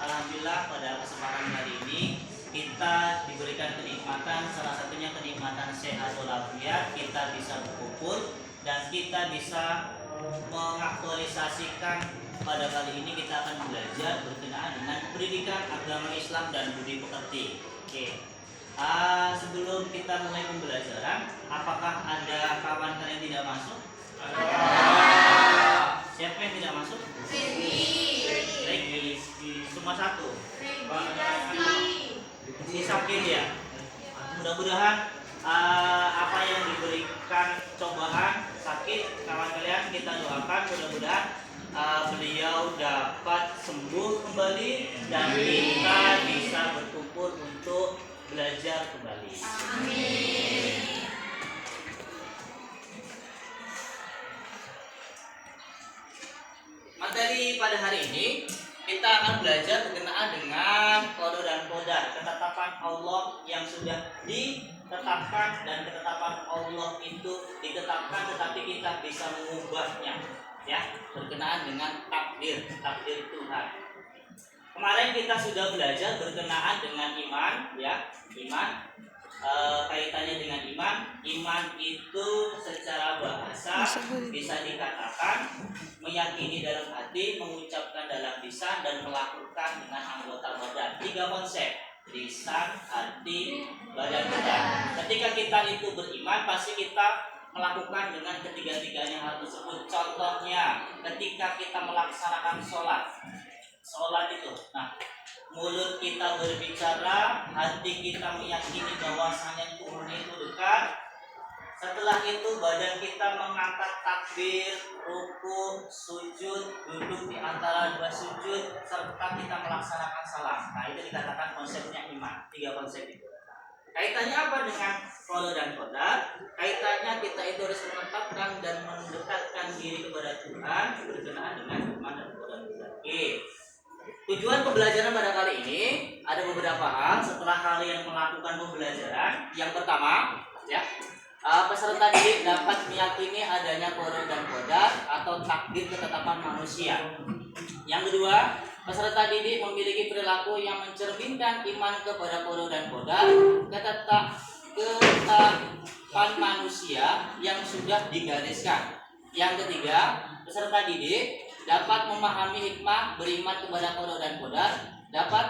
Alhamdulillah pada kesempatan kali ini kita diberikan kenikmatan, salah satunya kenikmatan sehat walafiat, kita bisa berkumpul dan kita bisa mengaktualisasikan. Pada kali ini kita akan belajar berkenaan dengan pendidikan agama Islam dan budi pekerti. Oke. Sebelum kita mulai pembelajaran, apakah ada kawan kalian tidak masuk? Siapa yang tidak masuk? Regi. Semua satu. Ini sakit ya. Mudah-mudahan apa yang diberikan cobaan sakit kawan kalian kita doakan mudah-mudahan beliau dapat sembuh kembali dan kita bisa berkumpul untuk belajar kembali. Amin. Materi pada hari ini kita akan belajar berkenaan dengan qada dan qadar, ketetapan Allah yang sudah ditetapkan dan ketetapan Allah itu ditetapkan tetapi kita bisa mengubahnya, ya, berkenaan dengan takdir Tuhan. Kemarin kita sudah belajar berkenaan dengan iman, ya, iman. Kaitannya dengan iman itu secara bahasa bisa dikatakan meyakini dalam hati, mengucapkan dalam lisan dan melakukan dengan anggota badan. 3 konsep: lisan, hati, badan kita. Ketika kita itu beriman, pasti kita melakukan dengan ketiga-tiganya hal tersebut. Contohnya ketika kita melaksanakan sholat itu, mulut kita berbicara, hati kita meyakini bahwasanya Tuhan itu dekat. Setelah itu badan kita mengangkat takbir, ruku, sujud, duduk di antara 2 sujud, serta kita melaksanakan salam. Itu dikatakan konsepnya iman. 3 konsep itu. Kaitannya apa dengan qada dan qadar? Kaitannya kita itu harus menetapkan dan mendekatkan diri kepada Tuhan berkenaan dengan iman dan qadar. Oke. Tujuan pembelajaran pada kali ini ada beberapa hal setelah kalian melakukan pembelajaran. Yang pertama, ya, peserta didik dapat meyakini adanya qada dan qadar atau takdir ketetapan manusia. Yang kedua, peserta didik memiliki perilaku yang mencerminkan iman kepada qada dan qadar, ketetapan manusia yang sudah digariskan. Yang ketiga, peserta didik dapat memahami hikmah beriman kepada qada dan qadar, dapat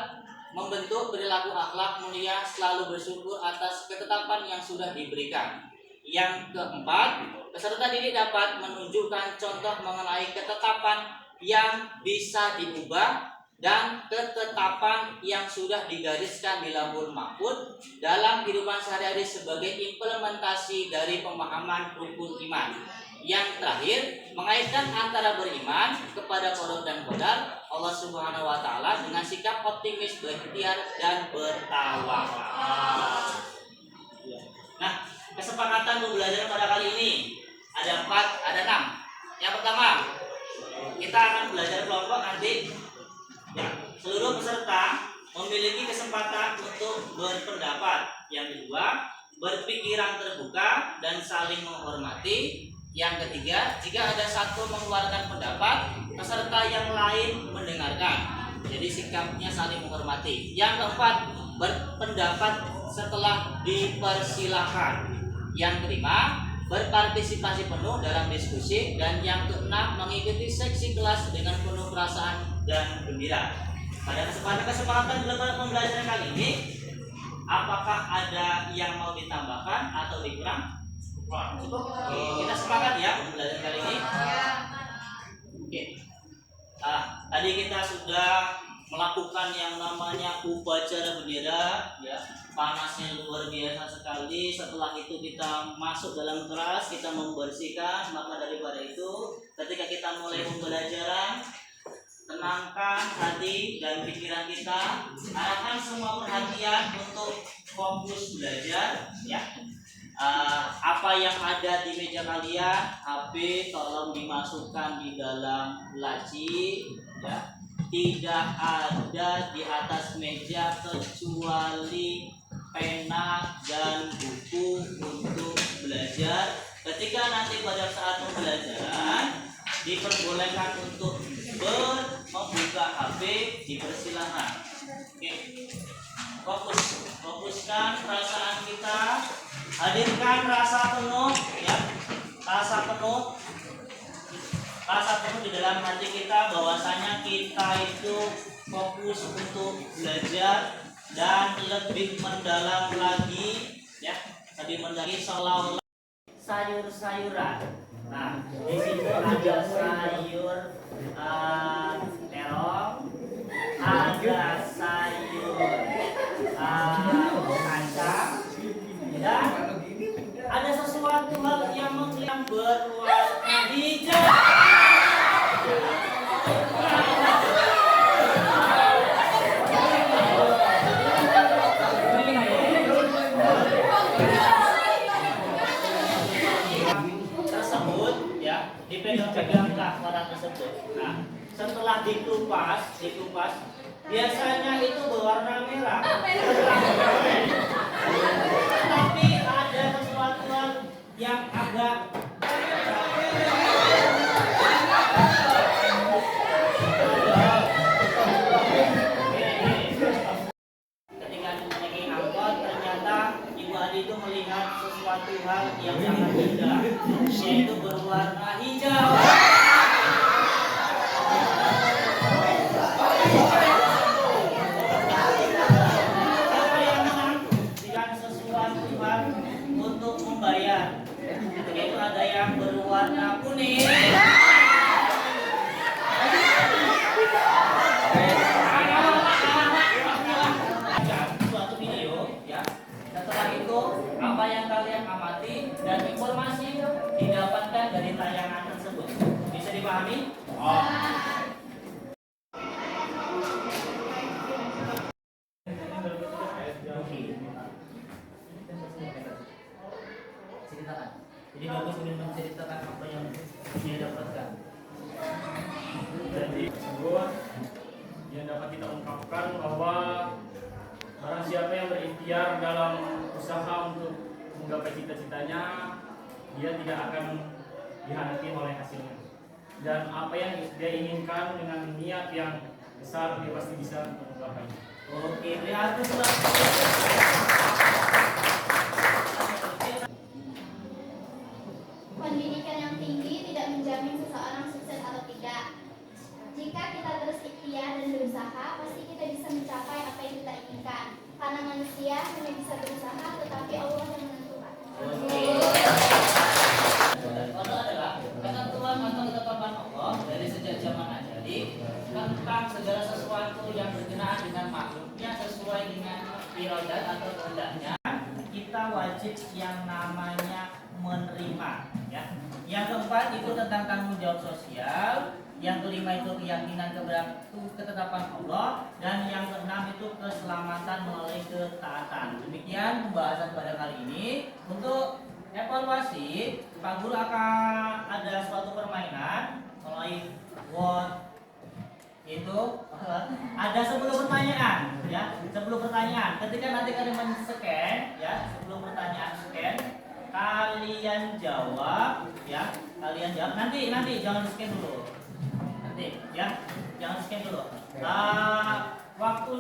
membentuk perilaku akhlak mulia, selalu bersyukur atas ketetapan yang sudah diberikan. Yang keempat, peserta didik dapat menunjukkan contoh mengenai ketetapan yang bisa diubah dan ketetapan yang sudah digariskan di Lauhul Mahfuz dalam kehidupan sehari-hari sebagai implementasi dari pemahaman rukun iman. Yang terakhir, mengaitkan antara beriman kepada qada dan qadar Allah Subhanahu wa taala dengan sikap optimis, berikhtiar dan bertawakal. Kesepakatan pembelajaran pada kali ini ada 6. Yang pertama, kita akan belajar kelompok nanti. Ya, seluruh peserta memiliki kesempatan untuk berpendapat. Yang kedua, berpikiran terbuka dan saling menghormati. Yang ketiga, jika ada satu mengeluarkan pendapat, peserta yang lain mendengarkan. Jadi sikapnya saling menghormati. Yang keempat, berpendapat setelah dipersilahkan. Yang kelima, berpartisipasi penuh dalam diskusi. Dan yang keenam, mengikuti seksi kelas dengan penuh perasaan dan gembira. Pada kesempatan pembelajaran kali ini, apakah ada yang mau ditambahkan atau dikurang? Cukup? Kita sepakat ya pembelajaran kali ini. Oke. Tadi kita sudah melakukan yang namanya upacara bendera, ya. Panasnya luar biasa sekali. Setelah itu kita masuk dalam kelas, kita membersihkan. Maka daripada itu, ketika kita mulai pembelajaran, tenangkan hati dan pikiran kita, arahkan semua perhatian untuk fokus belajar, ya. Apa yang ada di meja kalian, HP tolong dimasukkan di dalam laci, ya. Tidak ada di atas meja kecuali pena dan buku untuk belajar. Ketika nanti pada saat pembelajaran, diperbolehkan untuk membuka HP, dipersilahkan. Oke. Fokuskan perasaan kita, hadirkan rasa penuh ya, rasa penuh di dalam hati kita bahwasanya kita itu fokus untuk belajar dan lebih mendalam lagi ya, lebih mendalam seolah-olah sayur-sayuran. Nah, di situ ada sayur terong, ada sayur kacang, dan ada sesuatu hal yang mengkilap berwarna hijau. Tersebut ya, dipegang-peganglah orang tersebut. Nah, setelah dikupas, biasanya itu berwarna merah. Tapi ada sesuatu yang agak ketika naik angkot, ternyata Ibu Adi itu melihat sesuatu hal yang sangat indah, yaitu berwarna hijau. Untuk membayar, yaitu ada yang berwarna kuning, suatu video ya. Setelah itu apa yang kalian amati dan informasi didapatkan dari tayangan tersebut bisa dipahami? Ceritakan. Jadi bagus ingin menceritakan apa yang dia dapatkan. Jadi tersebut yang dapat kita ungkapkan bahwa barang siapa yang berikhtiar dalam usaha untuk menggapai cita-citanya, dia tidak akan dihadapi oleh hasilnya. Dan apa yang dia inginkan dengan niat yang besar, dia pasti bisa menggapainya. Oke, lihat sesuatu. Pendidikan yang tinggi tidak menjamin seseorang sukses atau tidak. Jika kita terus ikhtiar dan berusaha, pasti kita bisa mencapai apa yang kita inginkan. Karena manusia hanya bisa berusaha, tetapi Allah yang menentukan. Itu adalah ketentuan atau ketetapan Allah dari sejak zaman ajali tentang segala sesuatu yang berkenaan dengan makhluknya sesuai dengan iradat atau kehendaknya. Kita wajib yang namanya menerima ya. Yang keempat itu tentang tanggung jawab sosial, yang kelima itu keyakinan kepada ketetapan Allah, dan yang keenam itu keselamatan melalui ketaatan. Demikian pembahasan pada kali ini. Untuk evaluasi, Pak Guru akan ada suatu permainan mulai word itu ada 10 pertanyaan ya, 10 pertanyaan. Ketika nanti kalian men-scan ya, 10 pertanyaan scan, kalian jawab ya, kalian jawab. Nanti jangan scan dulu. Nanti ya, jangan scan dulu. Waktu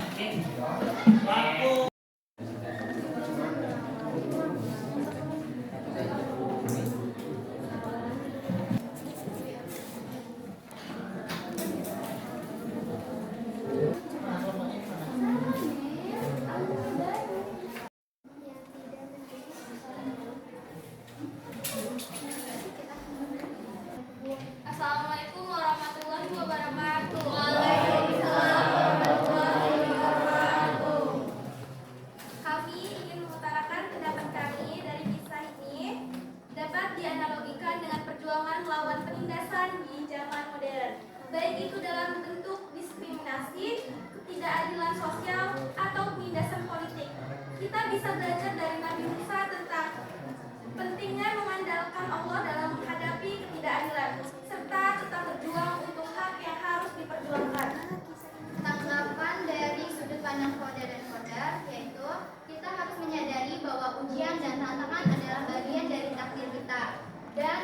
Assalamualaikum warahmatullahi wabarakatuh. Kami ingin mengutarakan pendapat kami dari kisah ini dapat dianalogikan dengan perjuangan melawan penindasan di zaman modern, baik itu dalam bentuk diskriminasi, ketidakadilan sosial, atau penindasan politik. Kita bisa belajar dari Nabi Musa tentang pentingnya mengandalkan Allah dalam menghadapi ketidakadilan, serta tetap berjuang untuk hak yang harus diperjuangkan. Tanggapan dari sudut pandang Khoda dan Khodar yaitu kita harus menyadari bahwa ujian dan tantangan adalah bagian dari takdir kita, dan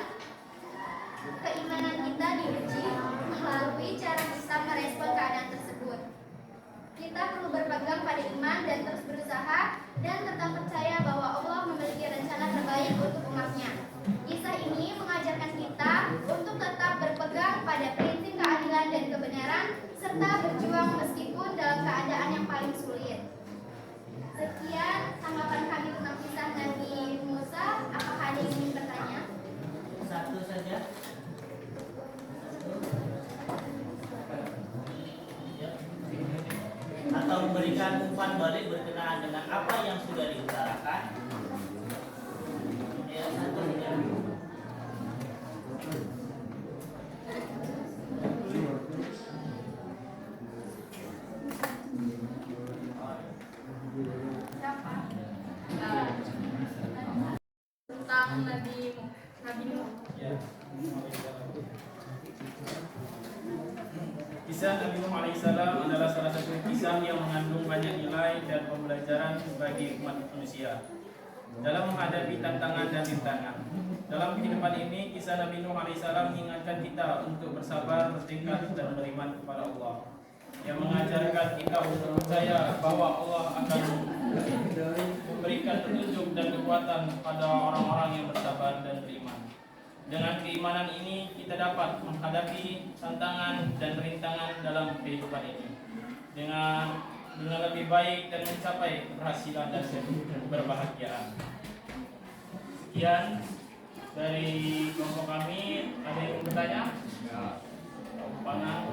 keimanan kita di kita perlu berpegang pada iman dan terus berusaha dan tetap percaya bahwa Allah memiliki rencana terbaik untuk umatnya. Kisah ini mengajarkan kita untuk tetap berpegang pada prinsip keadilan dan kebenaran serta berjuang meskipun dalam keadaan yang paling sulit. Sekian tanggapan kami tentang kisah Nabi Musa. Apakah ada yang ingin bertanya? Satu saja. Ya. Atau memberikan umpan balik berkenaan dengan apa yang sudah diutarakan. Ya, satu saja. Tentang Nabi Nuh. Kisah Nabi Nuh alaihissalam adalah salah satu kisah yang mengandung banyak nilai dan pembelajaran bagi umat manusia dalam menghadapi tantangan dan rintangan. Dalam kehidupan ini, kisah Nabi Nuh alaihissalam mengingatkan kita untuk bersabar, bertekad dan beriman kepada Allah, yang mengajarkan kita untuk percaya bahwa Allah akan memberikan petunjuk dan kekuatan pada orang-orang yang bersabar dan beriman. Dengan keimanan ini kita dapat menghadapi tantangan dan rintangan dalam kehidupan ini dengan lebih baik dan mencapai keberhasilan dan keberbahagiaan. Sekian dari kelompok kami. Ada yang bertanya? Panah.